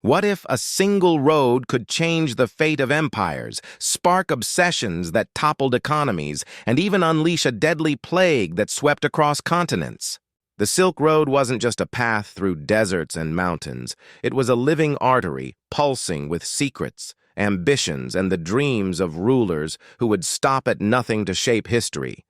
What if a single road could change the fate of empires, spark obsessions that toppled economies, and even unleash a deadly plague that swept across continents? The Silk Road wasn't just a path through deserts and mountains. It was a living artery, pulsing with secrets, ambitions, and the dreams of rulers who would stop at nothing to shape history.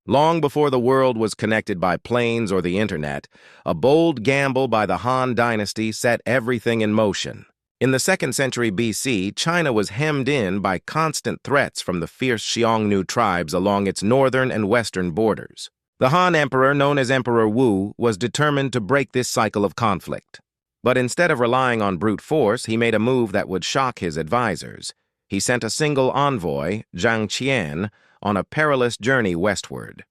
Long before the world was connected by planes or the internet, a bold gamble by the Han Dynasty set everything in motion. In the 2nd century BC, China was hemmed in by constant threats from the fierce Xiongnu tribes along its northern and western borders. The Han Emperor, known as Emperor Wu, was determined to break this cycle of conflict. But instead of relying on brute force, he made a move that would shock his advisors. He sent a single envoy, Zhang Qian, on a perilous journey westward.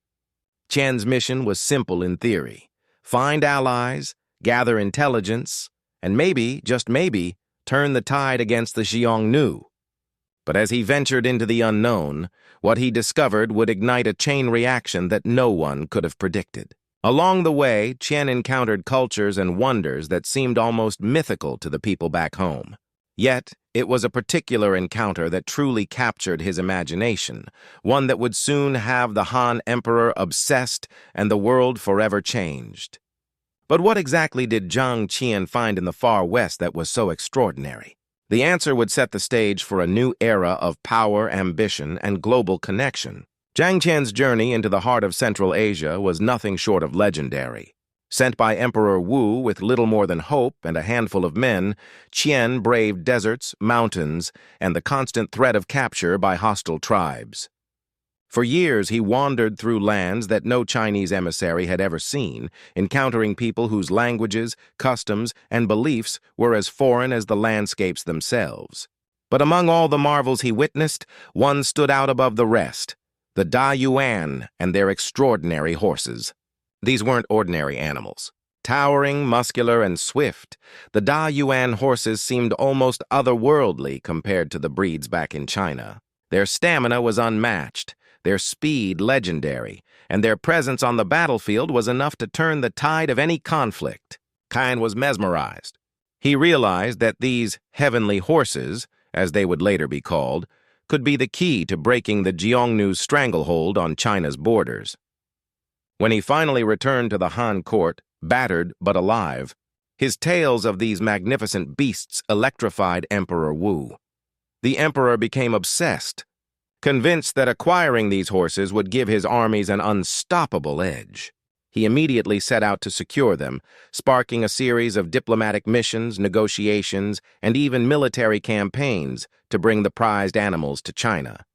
Qian's mission was simple in theory: find allies, gather intelligence, and maybe, just maybe, turn the tide against the Xiongnu. But as he ventured into the unknown, what he discovered would ignite a chain reaction that no one could have predicted. Along the way, Qian encountered cultures and wonders that seemed almost mythical to the people back home. Yet, it was a particular encounter that truly captured his imagination, one that would soon have the Han Emperor obsessed and the world forever changed. But what exactly did Zhang Qian find in the far west that was so extraordinary? The answer would set the stage for a new era of power, ambition, and global connection. Zhang Qian's journey into the heart of Central Asia was nothing short of legendary. Sent by Emperor Wu with little more than hope and a handful of men, Qian braved deserts, mountains, and the constant threat of capture by hostile tribes. For years, he wandered through lands that no Chinese emissary had ever seen, encountering people whose languages, customs, and beliefs were as foreign as the landscapes themselves. But among all the marvels he witnessed, one stood out above the rest: the Da-yuan and their extraordinary horses. These weren't ordinary animals. Towering, muscular, and swift, the Da-yuan horses seemed almost otherworldly compared to the breeds back in China. Their stamina was unmatched, their speed legendary, and their presence on the battlefield was enough to turn the tide of any conflict. Qian was mesmerized. He realized that these heavenly horses, as they would later be called, could be the key to breaking the Xiongnu's stranglehold on China's borders. When he finally returned to the Han court, battered but alive, his tales of these magnificent beasts electrified Emperor Wu. The emperor became obsessed, convinced that acquiring these horses would give his armies an unstoppable edge. He immediately set out to secure them, sparking a series of diplomatic missions, negotiations, and even military campaigns to bring the prized animals to China.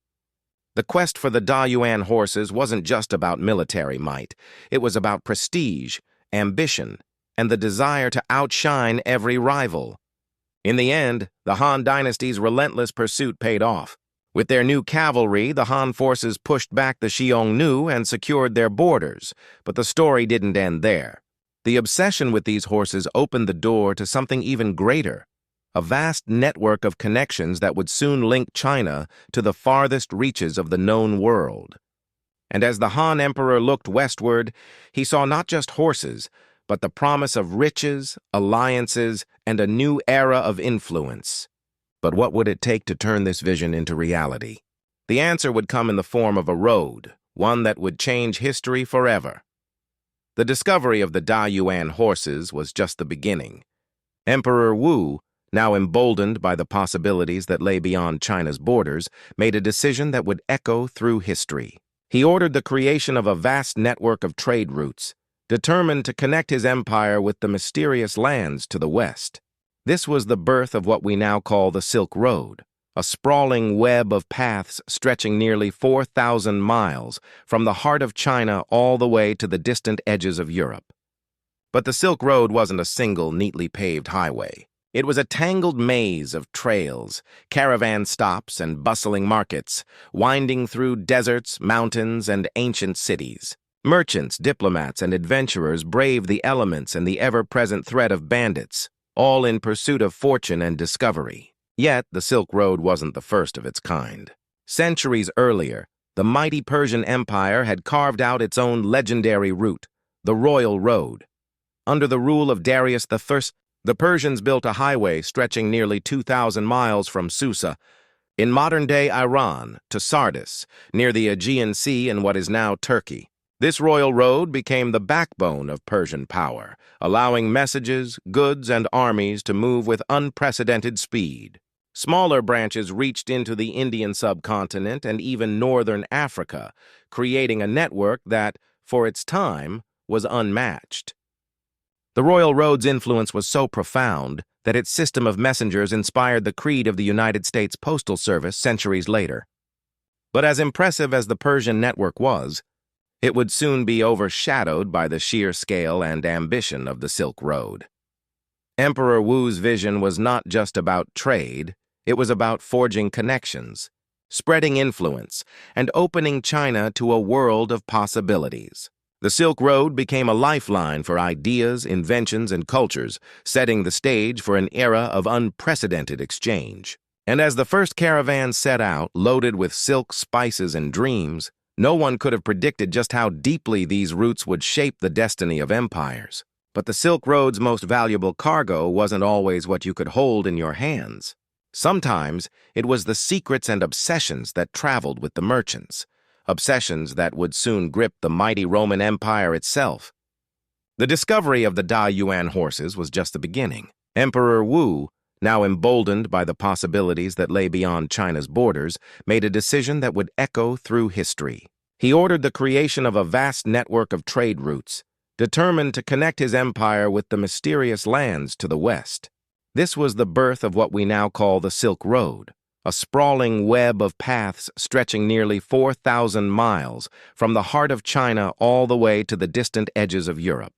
The quest for the Da-yuan horses wasn't just about military might. It was about prestige, ambition, and the desire to outshine every rival. In the end, the Han Dynasty's relentless pursuit paid off. With their new cavalry, the Han forces pushed back the Xiongnu and secured their borders, but the story didn't end there. The obsession with these horses opened the door to something even greater: a vast network of connections that would soon link China to the farthest reaches of the known world. And as the Han Emperor looked westward, he saw not just horses, but the promise of riches, alliances, and a new era of influence. But what would it take to turn this vision into reality? The answer would come in the form of a road, one that would change history forever. The discovery of the Da-yuan horses was just the beginning. Emperor Wu, now emboldened by the possibilities that lay beyond China's borders, made a decision that would echo through history. He ordered the creation of a vast network of trade routes, determined to connect his empire with the mysterious lands to the west. This was the birth of what we now call the Silk Road, a sprawling web of paths stretching nearly 4,000 miles from the heart of China all the way to the distant edges of Europe. But the Silk Road wasn't a single, neatly paved highway. It was a tangled maze of trails, caravan stops, and bustling markets, winding through deserts, mountains, and ancient cities. Merchants, diplomats, and adventurers braved the elements and the ever-present threat of bandits, all in pursuit of fortune and discovery. Yet, the Silk Road wasn't the first of its kind. Centuries earlier, the mighty Persian Empire had carved out its own legendary route, the Royal Road. Under the rule of Darius I, The Persians built a highway stretching nearly 2,000 miles from Susa, in modern-day Iran, to Sardis, near the Aegean Sea in what is now Turkey. This royal road became the backbone of Persian power, allowing messages, goods, and armies to move with unprecedented speed. Smaller branches reached into the Indian subcontinent and even northern Africa, creating a network that, for its time, was unmatched. The Royal Road's influence was so profound that its system of messengers inspired the creed of the United States Postal Service centuries later. But as impressive as the Persian network was, it would soon be overshadowed by the sheer scale and ambition of the Silk Road. Emperor Wu's vision was not just about trade, it was about forging connections, spreading influence, and opening China to a world of possibilities. The Silk Road became a lifeline for ideas, inventions, and cultures, setting the stage for an era of unprecedented exchange. And as the first caravan set out, loaded with silk, spices, and dreams, no one could have predicted just how deeply these routes would shape the destiny of empires. But the Silk Road's most valuable cargo wasn't always what you could hold in your hands. Sometimes it was the secrets and obsessions that traveled with the merchants, obsessions that would soon grip the mighty Roman Empire itself. The discovery of the Da-yuan horses was just the beginning. Emperor Wu, now emboldened by the possibilities that lay beyond China's borders, made a decision that would echo through history. He ordered the creation of a vast network of trade routes, determined to connect his empire with the mysterious lands to the west. This was the birth of what we now call the Silk Road, a sprawling web of paths stretching nearly 4,000 miles from the heart of China all the way to the distant edges of Europe.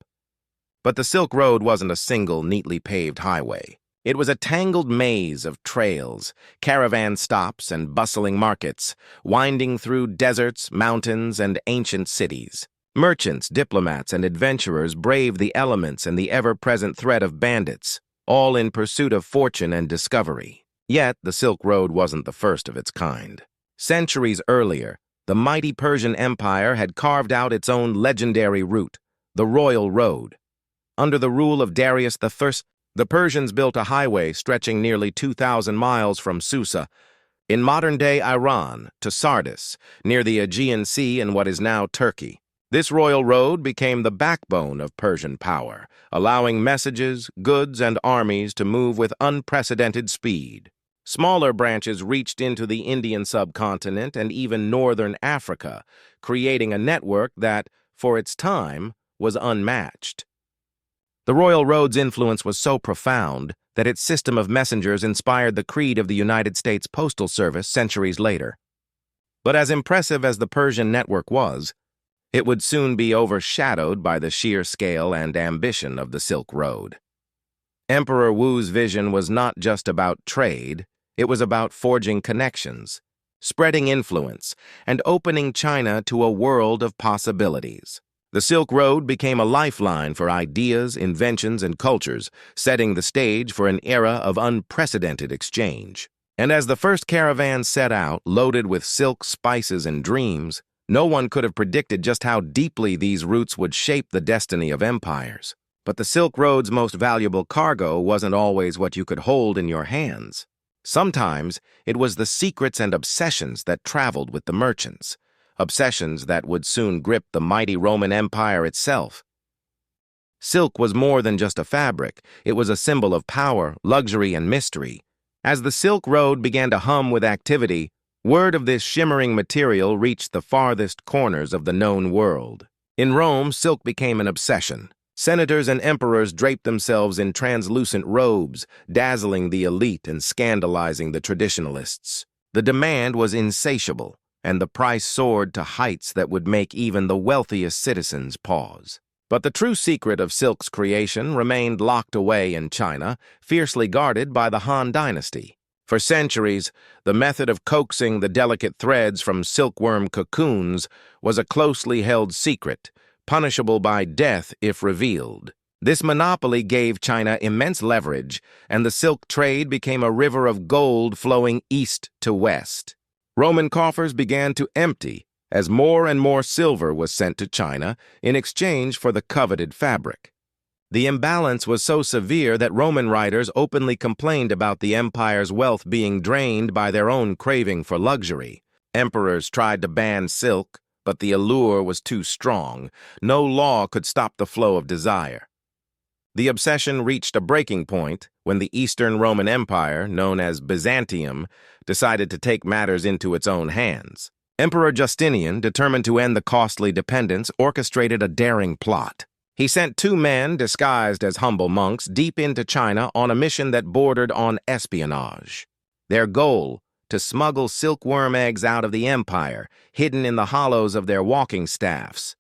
But the Silk Road wasn't a single, neatly paved highway. It was a tangled maze of trails, caravan stops, and bustling markets, winding through deserts, mountains, and ancient cities. Merchants, diplomats, and adventurers braved the elements and the ever-present threat of bandits, all in pursuit of fortune and discovery. Yet, the Silk Road wasn't the first of its kind. Centuries earlier, the mighty Persian Empire had carved out its own legendary route, the Royal Road. Under the rule of Darius I, the Persians built a highway stretching nearly 2,000 miles from Susa, in modern-day Iran, to Sardis, near the Aegean Sea in what is now Turkey. This royal road became the backbone of Persian power, allowing messages, goods, and armies to move with unprecedented speed. Smaller branches reached into the Indian subcontinent and even northern Africa, creating a network that, for its time, was unmatched. The Royal Road's influence was so profound that its system of messengers inspired the creed of the United States Postal Service centuries later. But as impressive as the Persian network was, it would soon be overshadowed by the sheer scale and ambition of the Silk Road. Emperor Wu's vision was not just about trade, it was about forging connections, spreading influence, and opening China to a world of possibilities. The Silk Road became a lifeline for ideas, inventions, and cultures, setting the stage for an era of unprecedented exchange. And as the first caravan set out, loaded with silk, spices, and dreams, no one could have predicted just how deeply these routes would shape the destiny of empires. But the Silk Road's most valuable cargo wasn't always what you could hold in your hands. Sometimes it was the secrets and obsessions that traveled with the merchants, obsessions that would soon grip the mighty Roman Empire itself. Silk was more than just a fabric, it was a symbol of power, luxury, and mystery. As the Silk Road began to hum with activity, word of this shimmering material reached the farthest corners of the known world. In Rome, silk became an obsession. Senators and emperors draped themselves in translucent robes, dazzling the elite and scandalizing the traditionalists. The demand was insatiable, and the price soared to heights that would make even the wealthiest citizens pause. But the true secret of silk's creation remained locked away in China, fiercely guarded by the Han Dynasty. For centuries, the method of coaxing the delicate threads from silkworm cocoons was a closely held secret, punishable by death if revealed. This monopoly gave China immense leverage, and the silk trade became a river of gold flowing east to west. Roman coffers began to empty as more and more silver was sent to China in exchange for the coveted fabric. The imbalance was so severe that Roman writers openly complained about the empire's wealth being drained by their own craving for luxury. Emperors tried to ban silk, but the allure was too strong. No law could stop the flow of desire. The obsession reached a breaking point when the Eastern Roman Empire, known as Byzantium, decided to take matters into its own hands. Emperor Justinian, determined to end the costly dependence, orchestrated a daring plot. He sent 2 men, disguised as humble monks, deep into China on a mission that bordered on espionage. Their goal, to smuggle silkworm eggs out of the empire, hidden in the hollows of their walking staffs.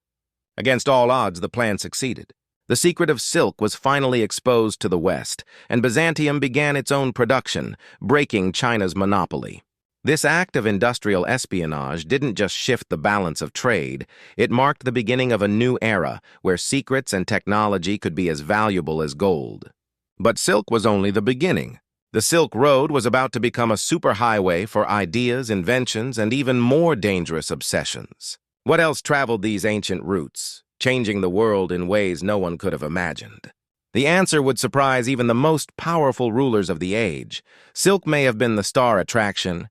Against all odds, the plan succeeded. The secret of silk was finally exposed to the West, and Byzantium began its own production, breaking China's monopoly. This act of industrial espionage didn't just shift the balance of trade, it marked the beginning of a new era where secrets and technology could be as valuable as gold. But silk was only the beginning. The Silk Road was about to become a superhighway for ideas, inventions, and even more dangerous obsessions. What else traveled these ancient routes, changing the world in ways no one could have imagined? The answer would surprise even the most powerful rulers of the age. Silk may have been the star attraction,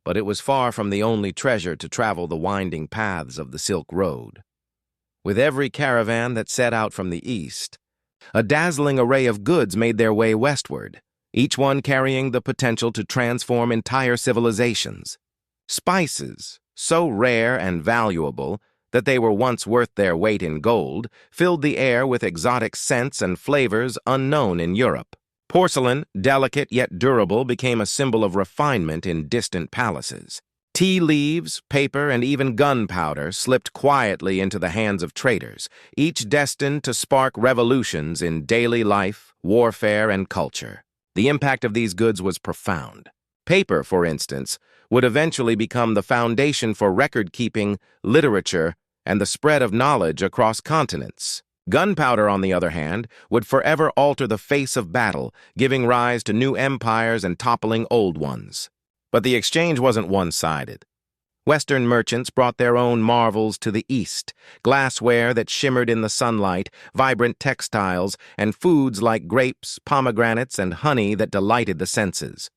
but it was far from the only treasure to travel the winding paths of the Silk Road. With every caravan that set out from the east, a dazzling array of goods made their way westward, each one carrying the potential to transform entire civilizations. Spices, so rare and valuable that they were once worth their weight in gold, filled the air with exotic scents and flavors unknown in Europe. Porcelain, delicate yet durable, became a symbol of refinement in distant palaces. Tea leaves, paper, and even gunpowder slipped quietly into the hands of traders, each destined to spark revolutions in daily life, warfare, and culture. The impact of these goods was profound. Paper, for instance, would eventually become the foundation for record-keeping, literature, and the spread of knowledge across continents. Gunpowder, on the other hand, would forever alter the face of battle, giving rise to new empires and toppling old ones. But the exchange wasn't one-sided. Western merchants brought their own marvels to the East, glassware that shimmered in the sunlight, vibrant textiles, and foods like grapes, pomegranates, and honey that delighted the senses.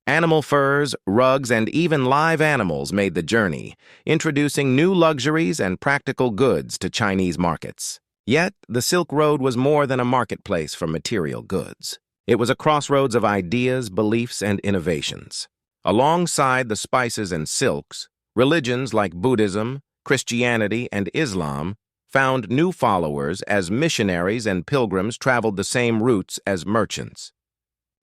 Animal furs, rugs, and even live animals made the journey, introducing new luxuries and practical goods to Chinese markets. Yet, the Silk Road was more than a marketplace for material goods. It was a crossroads of ideas, beliefs, and innovations. Alongside the spices and silks, religions like Buddhism, Christianity, and Islam found new followers as missionaries and pilgrims traveled the same routes as merchants.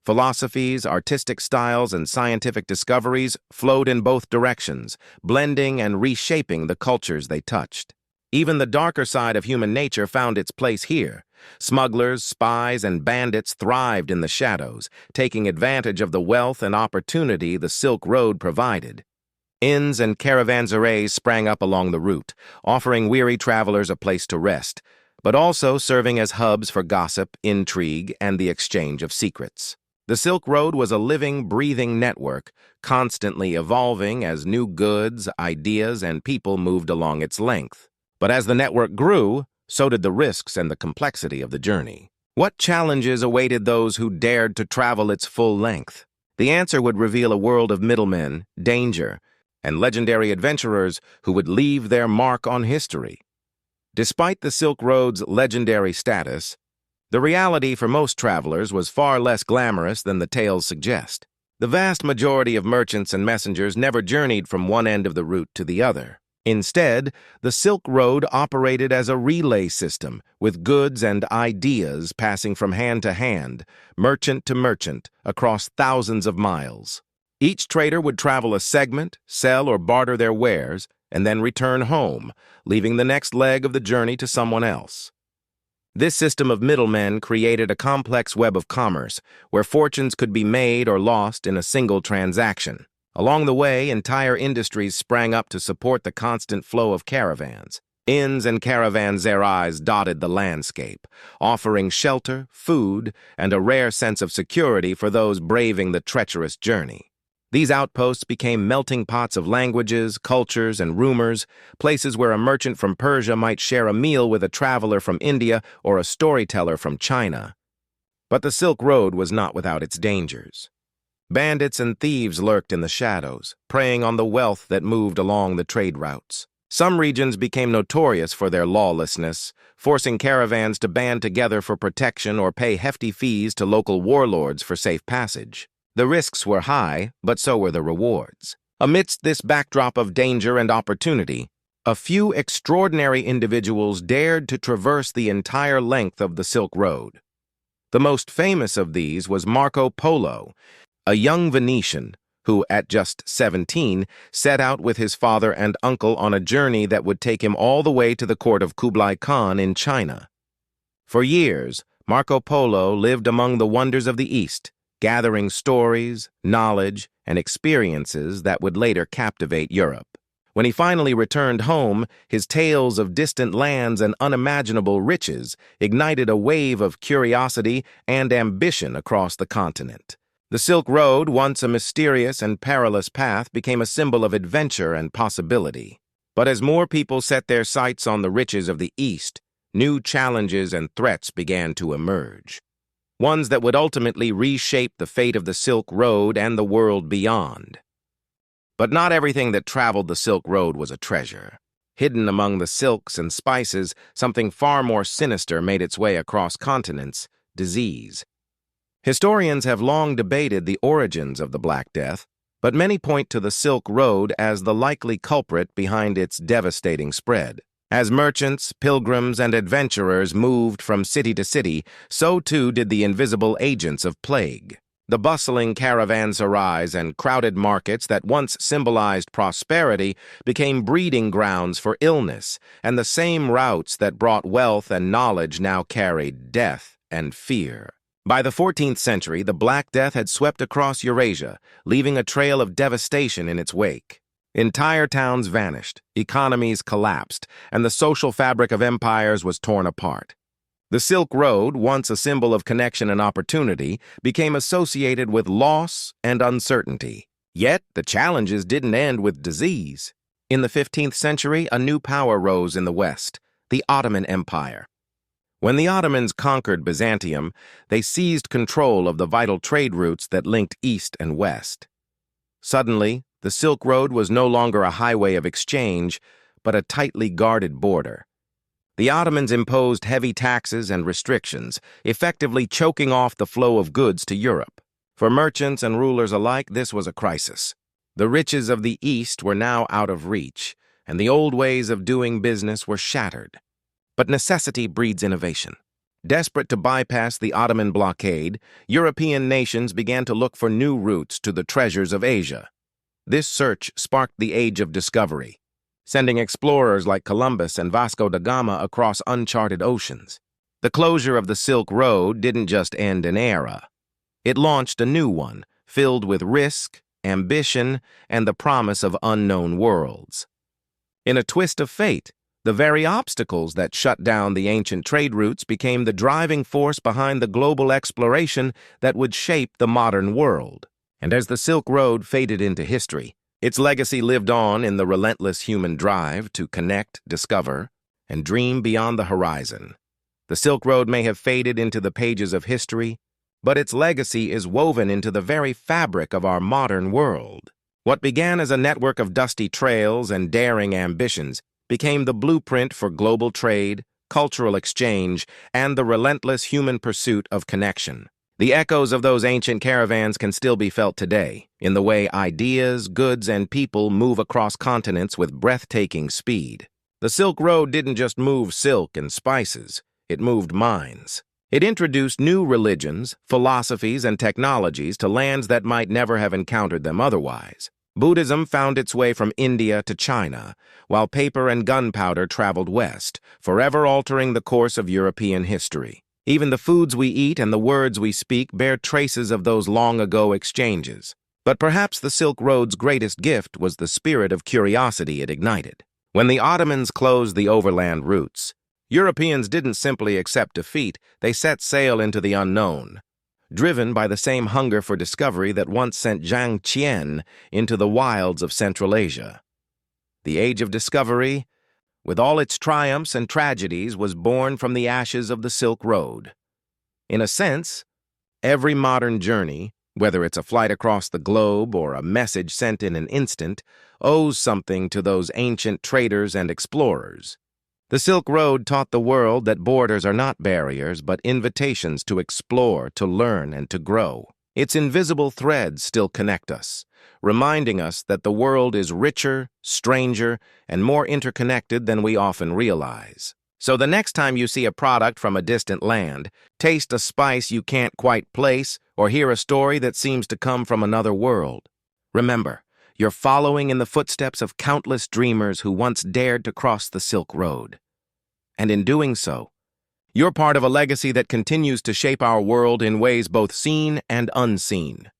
Philosophies, artistic styles, and scientific discoveries flowed in both directions, blending and reshaping the cultures they touched. Even the darker side of human nature found its place here. Smugglers, spies, and bandits thrived in the shadows, taking advantage of the wealth and opportunity the Silk Road provided. Inns and caravanserais sprang up along the route, offering weary travelers a place to rest, but also serving as hubs for gossip, intrigue, and the exchange of secrets. The Silk Road was a living, breathing network, constantly evolving as new goods, ideas, and people moved along its length. But as the network grew, so did the risks and the complexity of the journey. What challenges awaited those who dared to travel its full length? The answer would reveal a world of middlemen, danger, and legendary adventurers who would leave their mark on history. Despite the Silk Road's legendary status, the reality for most travelers was far less glamorous than the tales suggest. The vast majority of merchants and messengers never journeyed from one end of the route to the other. Instead, the Silk Road operated as a relay system, with goods and ideas passing from hand to hand, merchant to merchant, across thousands of miles. Each trader would travel a segment, sell or barter their wares, and then return home, leaving the next leg of the journey to someone else. This system of middlemen created a complex web of commerce, where fortunes could be made or lost in a single transaction. Along the way, entire industries sprang up to support the constant flow of caravans. Inns and caravanserais dotted the landscape, offering shelter, food, and a rare sense of security for those braving the treacherous journey. These outposts became melting pots of languages, cultures, and rumors, places where a merchant from Persia might share a meal with a traveler from India or a storyteller from China. But the Silk Road was not without its dangers. Bandits and thieves lurked in the shadows, preying on the wealth that moved along the trade routes. Some regions became notorious for their lawlessness, forcing caravans to band together for protection or pay hefty fees to local warlords for safe passage. The risks were high, but so were the rewards. Amidst this backdrop of danger and opportunity, a few extraordinary individuals dared to traverse the entire length of the Silk Road. The most famous of these was Marco Polo, a young Venetian who, at just 17, set out with his father and uncle on a journey that would take him all the way to the court of Kublai Khan in China. For years, Marco Polo lived among the wonders of the East, gathering stories, knowledge, and experiences that would later captivate Europe. When he finally returned home, his tales of distant lands and unimaginable riches ignited a wave of curiosity and ambition across the continent. The Silk Road, once a mysterious and perilous path, became a symbol of adventure and possibility. But as more people set their sights on the riches of the East, new challenges and threats began to emerge. Ones that would ultimately reshape the fate of the Silk Road and the world beyond. But not everything that traveled the Silk Road was a treasure. Hidden among the silks and spices, something far more sinister made its way across continents: disease. Historians have long debated the origins of the Black Death, but many point to the Silk Road as the likely culprit behind its devastating spread. As merchants, pilgrims, and adventurers moved from city to city, so too did the invisible agents of plague. The bustling caravanserais and crowded markets that once symbolized prosperity became breeding grounds for illness, and the same routes that brought wealth and knowledge now carried death and fear. By the 14th century, the Black Death had swept across Eurasia, leaving a trail of devastation in its wake. Entire towns vanished, economies collapsed, and the social fabric of empires was torn apart. The Silk Road, once a symbol of connection and opportunity, became associated with loss and uncertainty. Yet, the challenges didn't end with disease. In the 15th century, a new power rose in the West: the Ottoman Empire. When the Ottomans conquered Byzantium, they seized control of the vital trade routes that linked East and West. Suddenly, the Silk Road was no longer a highway of exchange, but a tightly guarded border. The Ottomans imposed heavy taxes and restrictions, effectively choking off the flow of goods to Europe. For merchants and rulers alike, this was a crisis. The riches of the East were now out of reach, and the old ways of doing business were shattered. But necessity breeds innovation. Desperate to bypass the Ottoman blockade, European nations began to look for new routes to the treasures of Asia. This search sparked the Age of Discovery, sending explorers like Columbus and Vasco da Gama across uncharted oceans. The closure of the Silk Road didn't just end an era. It launched a new one, filled with risk, ambition, and the promise of unknown worlds. In a twist of fate, the very obstacles that shut down the ancient trade routes became the driving force behind the global exploration that would shape the modern world. And as the Silk Road faded into history, its legacy lived on in the relentless human drive to connect, discover, and dream beyond the horizon. The Silk Road may have faded into the pages of history, but its legacy is woven into the very fabric of our modern world. What began as a network of dusty trails and daring ambitions became the blueprint for global trade, cultural exchange, and the relentless human pursuit of connection. The echoes of those ancient caravans can still be felt today, in the way ideas, goods, and people move across continents with breathtaking speed. The Silk Road didn't just move silk and spices, it moved minds. It introduced new religions, philosophies, and technologies to lands that might never have encountered them otherwise. Buddhism found its way from India to China, while paper and gunpowder traveled west, forever altering the course of European history. Even the foods we eat and the words we speak bear traces of those long-ago exchanges. But perhaps the Silk Road's greatest gift was the spirit of curiosity it ignited. When the Ottomans closed the overland routes, Europeans didn't simply accept defeat, they set sail into the unknown. driven by the same hunger for discovery that once sent Zhang Qian into the wilds of Central Asia. The Age of Discovery, with all its triumphs and tragedies, was born from the ashes of the Silk Road. In a sense, every modern journey, whether it's a flight across the globe or a message sent in an instant, owes something to those ancient traders and explorers. The Silk Road taught the world that borders are not barriers, but invitations to explore, to learn, and to grow. Its invisible threads still connect us, reminding us that the world is richer, stranger, and more interconnected than we often realize. So the next time you see a product from a distant land, taste a spice you can't quite place, or hear a story that seems to come from another world, remember, you're following in the footsteps of countless dreamers who once dared to cross the Silk Road. And in doing so, you're part of a legacy that continues to shape our world in ways both seen and unseen.